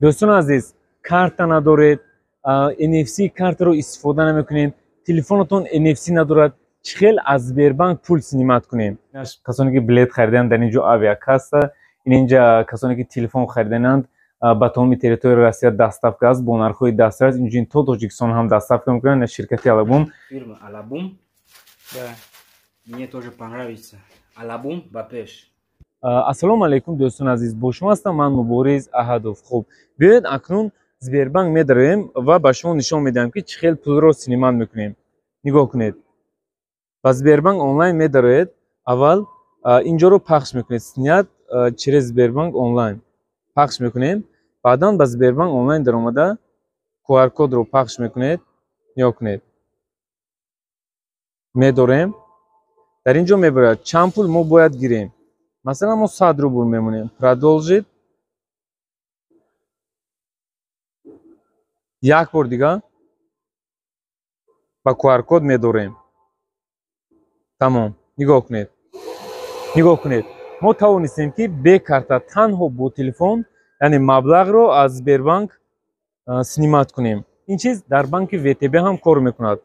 دوستان عزیز کارت ندارید NFC کارت رو استفاده نمیکنیم تلفنتون NFC ندارد چخیل از سبربانک پول سینیمت کنیم کسانی که بلیط خریدن در اینجا آویاکاست اینجا کسانی که تلفن خریدنند با تمام تریتوری روسیه دستافک است با نرخ‌های دسترس اینجا تو تاجیکستان هم دستافک میکنن شرکت Alabum фирма Alabum да мне тоже понравится Alabum бапеш ассалому алайкум дӯстон азиз бо шумо ҳастам ман мубориз аҳадов. хуб биёед акнун сбербанк медароем ва ба шумо нишон медиҳам ки чӣ хел пулро синемат мекунем. нигоҳ кунед ба сбербанк онлайн медароед аввал инҷоро пахш мекунед снят через сбербанк онлайн пахш мекунем баъдан ба сбербанк онлайн даромада QR-кодро пахш мекунед. нигоҳ кунед медорем дар ин ҷо мебарад чанд пул мо бояд гирем. Mesela мо 100 рубл мемонем. Продолжить. Як бор дига ба QR-код медорем. Тамом. Нигоҳ кунед. Нигоҳ кунед. Мо тавонистем ки бе карта танҳо бо телефон, яъне маблағро аз Сбербанк снимат кунем. Ин чиз дар банки ВТБ ҳам кор мекунад.